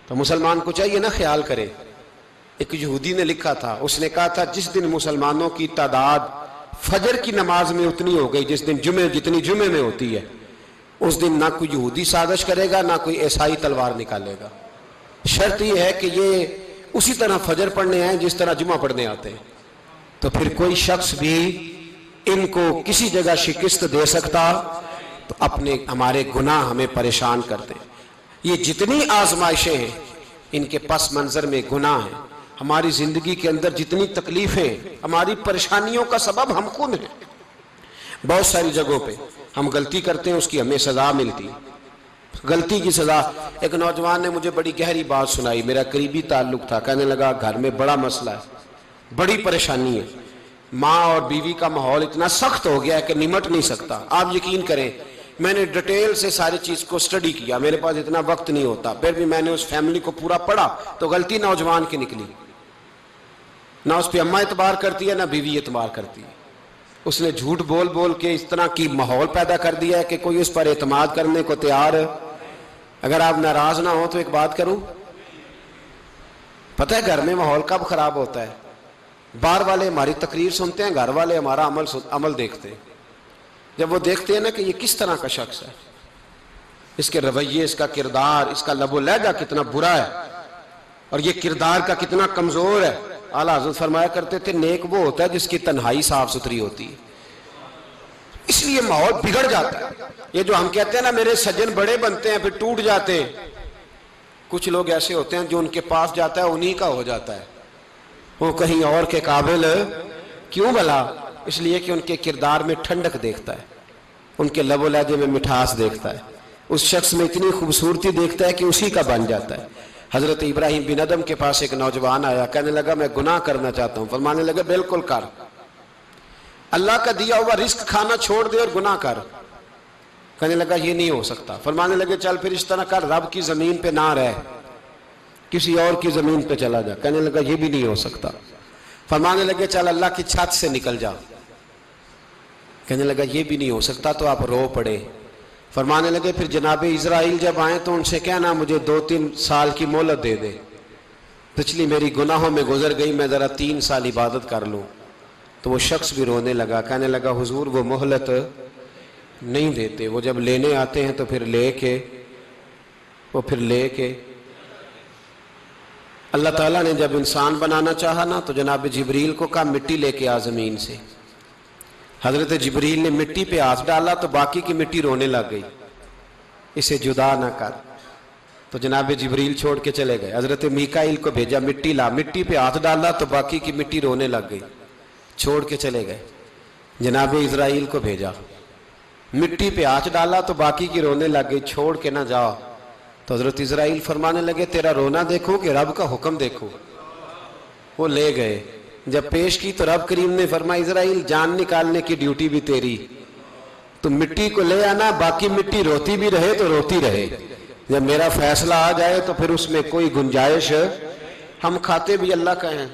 تو مسلمان کو چاہیے نا خیال کرے. ایک یہودی نے لکھا تھا, اس نے کہا تھا جس دن مسلمانوں کی تعداد فجر کی نماز میں اتنی ہو گئی جس دن جتنی جمعے میں ہوتی ہے, اس دن نہ کوئی یہودی سازش کرے گا نہ کوئی عیسائی تلوار نکالے گا. شرط یہ ہے کہ یہ اسی طرح فجر پڑھنے آئیں جس طرح جمعہ پڑھنے آتے ہیں. تو پھر کوئی شخص بھی ان کو کسی جگہ شکست دے سکتا تو ہمارے گناہ ہمیں پریشان کرتے. یہ جتنی آزمائشیں ہیں ان کے پس منظر میں گناہ ہیں. ہماری زندگی کے اندر جتنی تکلیفیں, ہماری پریشانیوں کا سبب ہم خود ہیں. بہت ساری جگہوں پہ ہم غلطی کرتے ہیں, اس کی ہمیں سزا ملتی, غلطی کی سزا. ایک نوجوان نے مجھے بڑی گہری بات سنائی, میرا قریبی تعلق تھا. کہنے لگا گھر میں بڑا مسئلہ ہے, بڑی پریشانی ہے, ماں اور بیوی کا ماحول اتنا سخت ہو گیا ہے کہ نمٹ نہیں سکتا. آپ یقین کریں میں نے ڈیٹیل سے ساری چیز کو سٹڈی کیا, میرے پاس اتنا وقت نہیں ہوتا, پھر بھی میں نے اس فیملی کو پورا پڑھا تو غلطی نوجوان کی نکلی. نہ اس پہ اماں اعتبار کرتی ہے نہ بیوی اعتبار کرتی ہے. اس نے جھوٹ بول بول کے اس طرح کی ماحول پیدا کر دیا ہے کہ کوئی اس پر اعتماد کرنے کو تیار ہے. اگر آپ ناراض نہ ہو تو ایک بات کروں, پتہ ہے گھر میں ماحول کب خراب ہوتا ہے؟ باہر والے ہماری تقریر سنتے ہیں, گھر والے ہمارا عمل دیکھتے ہیں. جب وہ دیکھتے ہیں نا کہ یہ کس طرح کا شخص ہے, اس کے رویے, اس کا کردار, اس کا لب و لہجہ کتنا برا ہے اور یہ کردار کا کتنا کمزور ہے. اعلیٰ حضرت فرمایا کرتے تھے نیک وہ ہوتا ہے جس کی تنہائی صاف ستھری ہوتی ہے. اس لیے ماحول بگڑ جاتا ہے. یہ جو ہم کہتے ہیں نا میرے سجن بڑے بنتے ہیں پھر ٹوٹ جاتے ہیں, کچھ لوگ ایسے ہوتے ہیں جو ان کے پاس جاتا ہے انہی کا ہو جاتا ہے, وہ کہیں اور کے قابل کیوں بھلا؟ اس لیے کہ ان کے کردار میں ٹھنڈک دیکھتا ہے, ان کے لب و لہجے میں مٹھاس دیکھتا ہے, اس شخص میں اتنی خوبصورتی دیکھتا ہے کہ اسی کا بن جاتا ہے. حضرت ابراہیم بن ادم کے پاس ایک نوجوان آیا, کہنے لگا میں گناہ کرنا چاہتا ہوں. فرمانے لگا بالکل کر, اللہ کا دیا ہوا رزق کھانا چھوڑ دے اور گناہ کر. کہنے لگا یہ نہیں ہو سکتا. فرمانے لگے چل پھر اس طرح کر, رب کی زمین پہ نہ رہ, کسی اور کی زمین پہ چلا جا. کہنے لگا یہ بھی نہیں ہو سکتا. فرمانے لگے چل اللہ کی چھت سے نکل جا. کہنے لگا یہ بھی نہیں ہو سکتا. تو آپ رو پڑے. فرمانے لگے پھر جناب اسرائیل جب آئیں تو ان سے کہنا مجھے 2-3 سال کی مہلت دے دے, پچھلی میری گناہوں میں گزر گئی, میں ذرا 3 سال عبادت کر لوں. تو وہ شخص بھی رونے لگا, کہنے لگا حضور وہ مہلت نہیں دیتے, وہ جب لینے آتے ہیں تو پھر لے کے اللہ تعالیٰ نے جب انسان بنانا چاہا نا تو جناب جبریل کو کہا مٹی لے کے آ زمین سے. حضرت جبریل نے مٹی پہ ہاتھ ڈالا تو باقی کی مٹی رونے لگ گئی, اسے جدا نہ کر. تو جناب جبریل چھوڑ کے چلے گئے. حضرت میکائیل کو بھیجا, مٹی لا, مٹی پہ ہاتھ ڈالا تو باقی کی مٹی رونے لگ گئی, چھوڑ کے چلے گئے. جناب اسرائیل کو بھیجا, مٹی پہ ہاتھ ڈالا تو باقی کی رونے لگ گئی, چھوڑ کے نہ جاؤ. تو حضرت اسرائیل فرمانے لگے تیرا رونا دیکھو کہ رب کا حکم دیکھو. وہ لے گئے, جب پیش کی تو رب کریم نے فرمایا اسرائیل جان نکالنے کی ڈیوٹی بھی تیری, تو مٹی کو لے آنا, باقی مٹی روتی بھی رہے تو روتی رہے. جب میرا فیصلہ آ جائے تو پھر اس میں کوئی گنجائش, ہم کھاتے بھی اللہ کا ہیں,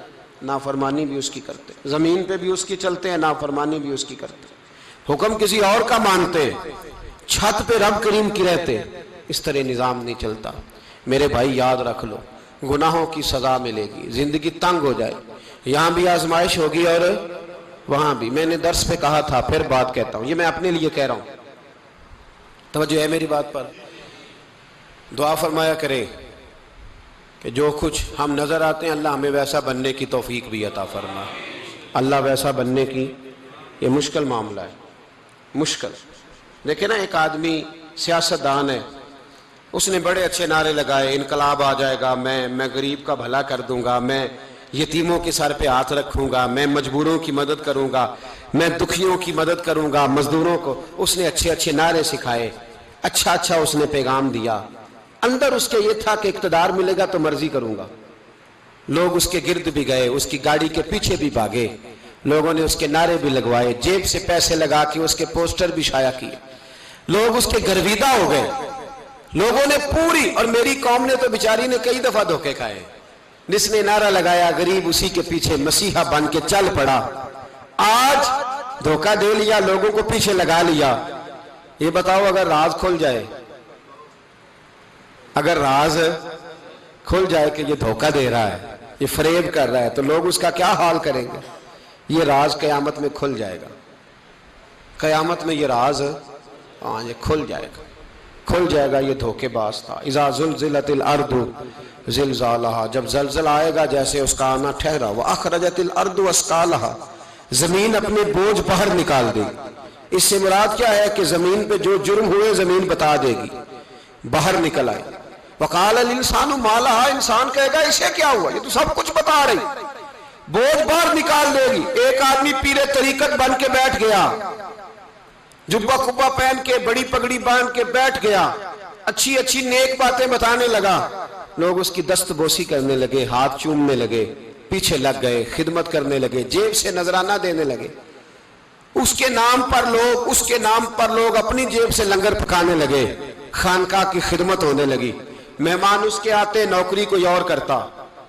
نافرمانی بھی اس کی کرتے, زمین پہ بھی اس کی چلتے ہیں, نافرمانی بھی اس کی کرتے, حکم کسی اور کا مانتے, چھت پہ رب کریم کی رہتے. اس طرح نظام نہیں چلتا. میرے بھائی یاد رکھ لو گناہوں کی سزا ملے گی, زندگی تنگ ہو جائے, یہاں بھی آزمائش ہوگی اور وہاں بھی. میں نے درس پہ کہا تھا, پھر بات کہتا ہوں, یہ میں اپنے لیے کہہ رہا ہوں, توجہ ہے میری بات پر. دعا فرمایا کریں کہ جو کچھ ہم نظر آتے ہیں اللہ ہمیں ویسا بننے کی توفیق بھی عطا فرما. اللہ ویسا بننے کی, یہ مشکل معاملہ ہے, مشکل. دیکھیں نا ایک آدمی سیاستدان ہے, اس نے بڑے اچھے نعرے لگائے, انقلاب آ جائے گا, میں غریب کا بھلا کر دوں گا, میں یتیموں کے سر پہ ہاتھ رکھوں گا, میں مجبوروں کی مدد کروں گا, میں دکھیوں کی مدد کروں گا, مزدوروں کو. اس نے اچھے اچھے نعرے سکھائے, اچھا اس نے پیغام دیا. اندر اس کے یہ تھا کہ اقتدار ملے گا تو مرضی کروں گا. لوگ اس کے گرد بھی گئے, اس کی گاڑی کے پیچھے بھی بھاگے, لوگوں نے اس کے نعرے بھی لگوائے, جیب سے پیسے لگا کے اس کے پوسٹر بھی شائع کیے. لوگ اس کے گرویدہ ہو گئے, لوگوں نے پوری, اور میری قوم نے تو بیچاری نے کئی دفعہ دھوکے کھائے. جس نے نعرہ لگایا غریب اسی کے پیچھے مسیحا بن کے چل پڑا. آج دھوکہ دے لیا, لوگوں کو پیچھے لگا لیا. یہ بتاؤ اگر راز کھل جائے, اگر راز کھل جائے کہ یہ دھوکہ دے رہا ہے، یہ فریب کر رہا ہے، تو لوگ اس کا کیا حال کریں گے؟ یہ راز قیامت میں کھل جائے گا، قیامت میں یہ راز یہ کھل جائے گا، کھل جائے گا یہ دھوکے باز تھا۔ اذا زلزلت الارض زلزالہا، جب زلزل آئے گا جیسے اس کا آنا ٹھہرا، واخرجت الارض اثقالہا، زمین اپنے بوجھ باہر نکال دے گی۔ اس سے مراد کیا ہے کہ زمین پہ جو جرم ہوئے زمین بتا دے گی، باہر نکل آئے۔ وقال الانسان ما لہا، انسان کہے گا اسے کیا ہوا، یہ تو سب کچھ بتا رہی، بوجھ باہر نکال دے گی۔ ایک آدمی پیر طریقت بن کے بیٹھ گیا، جبہ کبہ پہن کے بڑی پگڑی باندھ کے بیٹھ گیا، اچھی اچھی نیک باتیں بتانے لگا، لوگ اس کی دست بوسی کرنے لگے، ہاتھ چومنے لگے، پیچھے لگ گئے، خدمت کرنے لگے، جیب سے نذرانہ دینے لگے، اس کے نام پر لوگ اپنی جیب سے لنگر پکانے لگے، خانقاہ کی خدمت ہونے لگی، مہمان اس کے آتے، نوکری کوئی اور کرتا،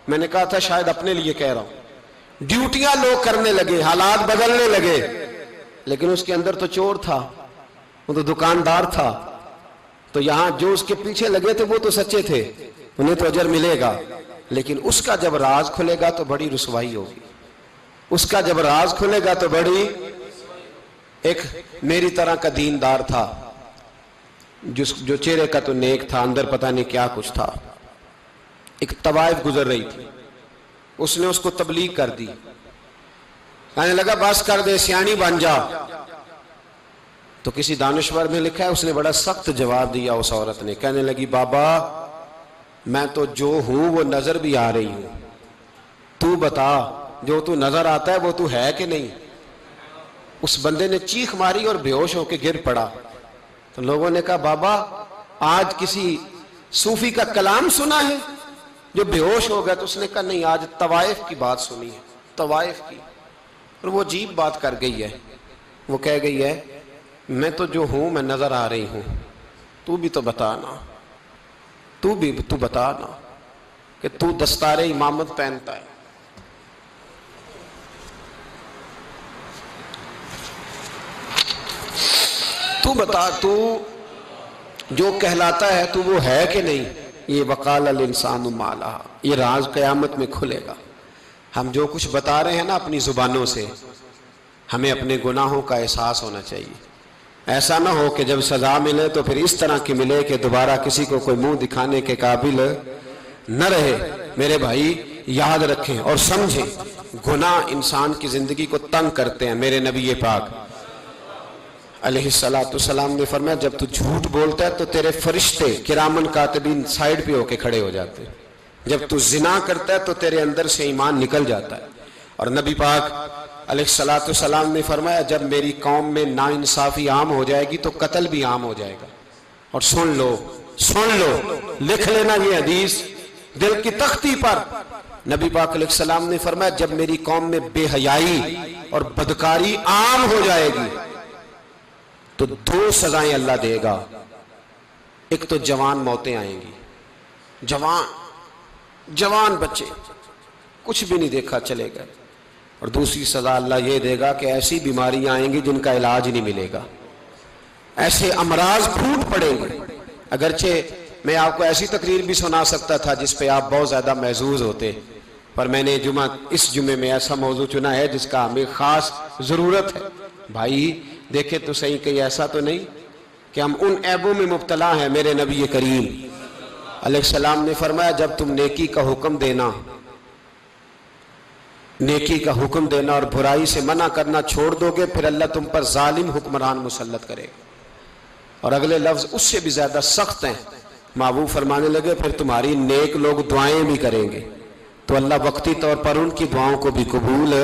میں نے کہا تھا شاید اپنے لیے کہہ رہا ہوں، ڈیوٹیاں لوگ کرنے لگے، حالات بدلنے لگے، لیکن اس کے اندر تو چور تھا، وہ تو دکاندار تھا، تو یہاں جو اس کے پیچھے لگے تھے وہ تو سچے تھے، انہیں تو اجر ملے گا، لیکن اس کا جب راز کھلے گا تو بڑی رسوائی ہوگی، اس کا جب راز کھلے گا تو بڑی۔ ایک میری طرح کا دیندار تھا، جو چہرے کا تو نیک تھا، اندر پتہ نہیں کیا کچھ تھا، ایک طوائف گزر رہی تھی، اس نے اس کو تبلیغ کر دی، کہنے لگا بس کر دے، سیانی بن جا۔ تو کسی دانشور میں لکھا ہے اس نے بڑا سخت جواب دیا، اس عورت نے کہنے لگی بابا میں تو جو ہوں وہ نظر بھی آ رہی ہوں، تو بتا جو تو نظر آتا ہے وہ تو ہے کہ نہیں؟ اس بندے نے چیخ ماری اور بے ہوش ہو کے گر پڑا۔ تو لوگوں نے کہا بابا آج کسی صوفی کا کلام سنا ہے جو بے ہوش ہو گیا؟ تو اس نے کہا نہیں، آج طوائف کی بات سنی ہے، طوائف کی، اور وہ عجیب بات کر گئی ہے، وہ کہہ گئی ہے میں تو جو ہوں میں نظر آ رہی ہوں، تو بھی تو بتانا، تو بتانا کہ تو دستار امامت پہنتا ہے، تو بتا تو جو کہلاتا ہے تو وہ ہے کہ نہیں؟ یہ وقال الانسان ما لہا، یہ راز قیامت میں کھلے گا۔ ہم جو کچھ بتا رہے ہیں نا اپنی زبانوں سے، ہمیں اپنے گناہوں کا احساس ہونا چاہیے، ایسا نہ ہو کہ جب سزا ملے تو پھر اس طرح کی ملے کہ دوبارہ کسی کو کوئی منہ دکھانے کے قابل نہ رہے۔ میرے بھائی یاد رکھیں اور سمجھیں، گناہ انسان کی زندگی کو تنگ کرتے ہیں۔ میرے نبی پاک علیہ السلام نے فرمایا جب تو جھوٹ بولتا ہے تو تیرے فرشتے کرامن کاتبین سائیڈ پہ ہو کے کھڑے ہو جاتے ہیں، جب تو زنا کرتا ہے تو تیرے اندر سے ایمان نکل جاتا ہے۔ اور نبی پاک علیہ السلام نے فرمایا جب میری قوم میں ناانصافی عام ہو جائے گی تو قتل بھی عام ہو جائے گا۔ اور سن لو لکھ لینا یہ حدیث دل کی تختی پر، نبی پاک علیہ السلام نے فرمایا جب میری قوم میں بے حیائی اور بدکاری عام ہو جائے گی تو دو سزائیں اللہ دے گا، ایک تو جوان موتیں آئیں گی، جوان بچے کچھ بھی نہیں دیکھا چلے گئے، اور دوسری سزا اللہ یہ دے گا کہ ایسی بیماریاں آئیں گی جن کا علاج نہیں ملے گا، ایسے امراض پھوٹ پڑیں گے۔ اگرچہ میں آپ کو ایسی تقریر بھی سنا سکتا تھا جس پہ آپ بہت زیادہ محظوظ ہوتے، پر میں نے اس جمعے میں ایسا موضوع چنا ہے جس کا ہمیں خاص ضرورت ہے۔ بھائی دیکھے تو صحیح کہ ایسا تو نہیں کہ ہم ان عیبوں میں مبتلا ہیں۔ میرے نبی کریم علیہ السلام نے فرمایا جب تم نیکی کا حکم دینا اور برائی سے منع کرنا چھوڑ دو گے پھر اللہ تم پر ظالم حکمران مسلط کرے گا۔ اور اگلے لفظ اس سے بھی زیادہ سخت ہیں، محبوب فرمانے لگے پھر تمہاری نیک لوگ دعائیں بھی کریں گے تو اللہ وقتی طور پر ان کی دعاؤں کو بھی قبول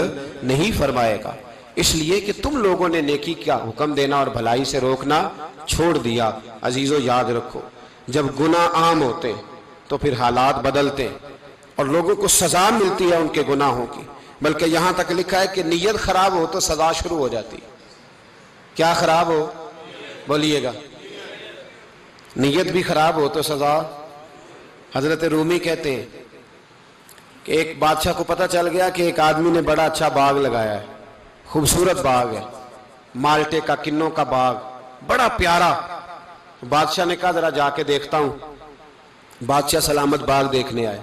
نہیں فرمائے گا، اس لیے کہ تم لوگوں نے نیکی کا حکم دینا اور بھلائی سے روکنا چھوڑ دیا۔ عزیزو یاد رکھو جب گناہ عام ہوتے تو پھر حالات بدلتے اور لوگوں کو سزا ملتی ہے ان کے گناہوں کی، بلکہ یہاں تک لکھا ہے کہ نیت خراب ہو تو سزا شروع ہو جاتی۔ کیا خراب ہو؟ بولیے گا۔ نیت بھی خراب ہو تو سزا۔ حضرت رومی کہتے ہیں کہ ایک بادشاہ کو پتہ چل گیا کہ ایک آدمی نے بڑا اچھا باغ لگایا ہے، خوبصورت باغ ہے، مالٹے کا کنوں کا باغ، بڑا پیارا۔ بادشاہ نے کہا ذرا جا کے دیکھتا ہوں۔ بادشاہ سلامت باغ دیکھنے آئے.